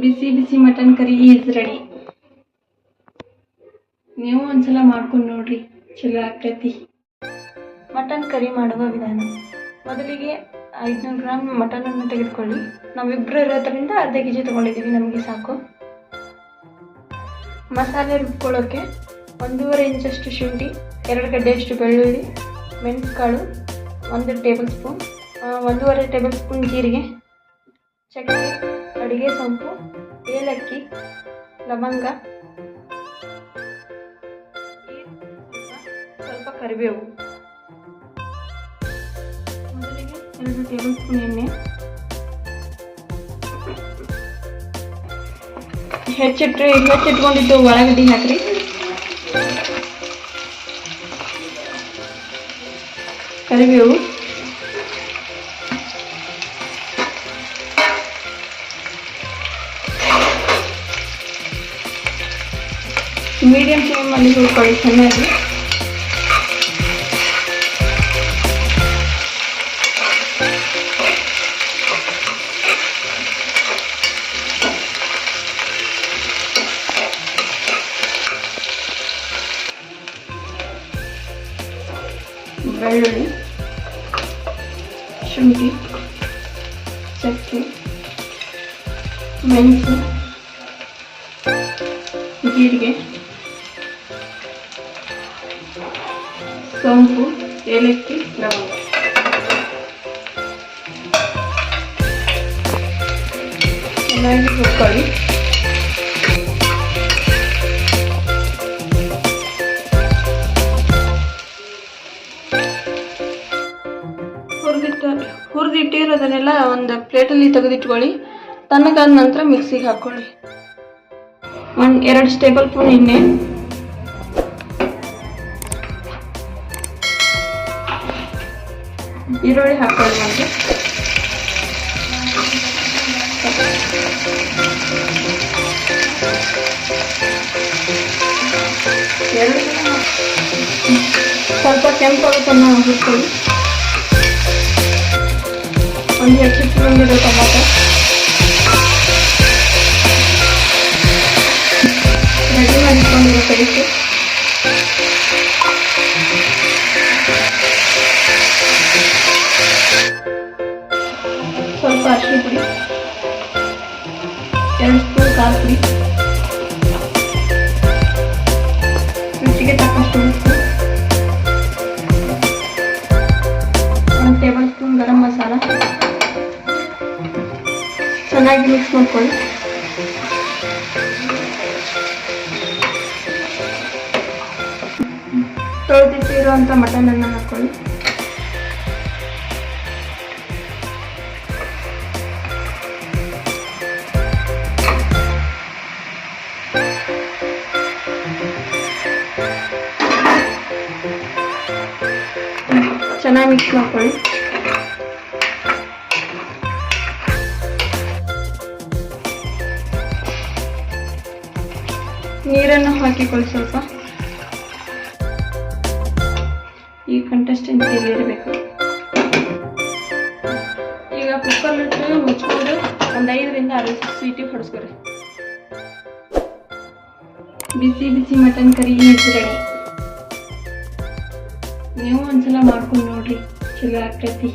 ಬಿಸಿ ಬಿಸಿ mutton curry is ready. ನೀವು ಒಂದ್ಸಲ ಮಾಡ್ಕೊಂಡು ನೋಡ್ರಿ, ಚಲೋ ಆಗ್ತೈತಿ. ಮಟನ್ ಕರಿ ಮಾಡುವ ವಿಧಾನ: ಮೊದಲಿಗೆ 500 ಗ್ರಾಮ್ ಮಟನನ್ನು ತೆಗೆದುಕೊಳ್ಳಿ. ನಾವಿಬ್ಬರು ಇರೋದ್ರಿಂದ ಅರ್ಧ ಕೆಜಿ ತೊಗೊಂಡಿದ್ದೀವಿ, ನಮಗೆ ಸಾಕು. ಮಸಾಲೆ ರುಬ್ಕೊಳ್ಳೋಕ್ಕೆ 1.5 ಇಂಚಷ್ಟು ಶುಂಠಿ, 2 ಗಡ್ಡೆಯಷ್ಟು ಬೆಳ್ಳುಳ್ಳಿ, ಮೆಣಸುಕಾಳು 1 ಟೇಬಲ್ ಸ್ಪೂನ್, 1.5 ಟೇಬಲ್ ಸ್ಪೂನ್ ಜೀರಿಗೆ, ಚಕ್ಕೆ, ಅಡಿಗೆ ಸೊಂಪು, ಏಲಕ್ಕಿ, ಲವಂಗ, ಸ್ವಲ್ಪ ಕರಿಬೇವು. ಮೊದಲಿಗೆ 2 ಟೇಬಲ್ ಸ್ಪೂನ್ ಎಣ್ಣೆ, ಹೆಚ್ಚಿಟ್ಕೊಂಡಿದ್ದು ಉಳ್ಳಾಗಡ್ಡಿ ಹಾಕ್ರಿ. ಕರಿಬೇವು, ಮೀಡಿಯಂ ಫ್ಲೇಮಲ್ಲಿ ಹುರ್ಕೊಳ್ಳಿ ಚೆನ್ನಾಗಿ. ಬೆಳ್ಳುಳ್ಳಿ, ಶುಂಠಿ, ಚಕ್ಕೆ, ಮೆಣಸು, ಜೀರಿಗೆ, ಸೋಂಪು, ಏಲಕ್ಕಿ, ಲವಂಗ. ಚೆನ್ನಾಗಿ ಹುರ್ಕೊಳ್ಳಿ. ಹುರಿದಿಟ್ಟಿರೋದನ್ನೆಲ್ಲ ಒಂದು ಪ್ಲೇಟಲ್ಲಿ ತೆಗೆದಿಟ್ಕೊಳ್ಳಿ. ತಣ್ಣಗಾದ ನಂತರ ಮಿಕ್ಸಿಗೆ ಹಾಕ್ಕೊಳ್ಳಿ. 2 ಟೇಬಲ್ ಸ್ಪೂನ್ ಎಣ್ಣೆ, ಈರುಳ್ಳಿ ಹಾಕ್ಕೊಳ್ಳಿ. ಒಂದು ಸ್ವಲ್ಪ ಕೆಂಪಾಗಿ ಚೆನ್ನಾಗಿ ಹುರ್ಕೊಳ್ಳಿ. ಒಂದು ಹೆಚ್ಚಿಟ್ಕೊಂಡಿರೋ ಟೊಮಾಟೊ, ರೆಡಿ ಮಾಡಿಟ್ಕೊಂಡಿರೋ ಪೇಸ್ಟ್, ಸ್ವಲ್ಪ ಅರಿಶಿನ ಪುಡಿ, 2 ಸ್ಪೂನ್ ಖಾರ ಪುಡಿ, ರುಚಿಗೆ ತಕ್ಕಷ್ಟು ಉಪ್ಪು, 1 ಟೇಬಲ್ ಸ್ಪೂನ್ ಗರಂ ಮಸಾಲ. ಚೆನ್ನಾಗಿ ಮಿಕ್ಸ್ ಮಾಡ್ಕೊಳ್ಳಿ. ತೊಳೆದಿಟ್ಟಿರುವಂಥ ಮಟನನ್ನು ಹಾಕ್ಕೊಳ್ಳಿ. ಚೆನ್ನಾಗಿ ಮಿಕ್ಸ್ ಮಾಡ್ಕೊಳ್ಳಿ. ನೀರನ್ನು ಹಾಕಿಕೊಳ್ಳಿ ಸ್ವಲ್ಪ. ಈ ಕನ್ಸಿಸ್ಟೆನ್ಸಿಯಲ್ಲಿ ಇರಬೇಕು. ಈಗ ಕುಕ್ಕರ್ಲಿಟ್ಟು ಮುಚ್ಕೊಂಡು ಒಂದು 5ರಿಂದ 6 ಸೀಟಿ ಹೊಡೆಸ್ಕೊರಿ. ಬಿಸಿ ಬಿಸಿ ಮಟನ್ ಕರಿ ಈಸ್ ರೆಡಿ. ನೀವು ಒಂದ್ಸಲ ಮಾಡ್ಕೊಂಡು ನೋಡ್ರಿ, ಚಲೋ ಆಗ್ತೈತಿ.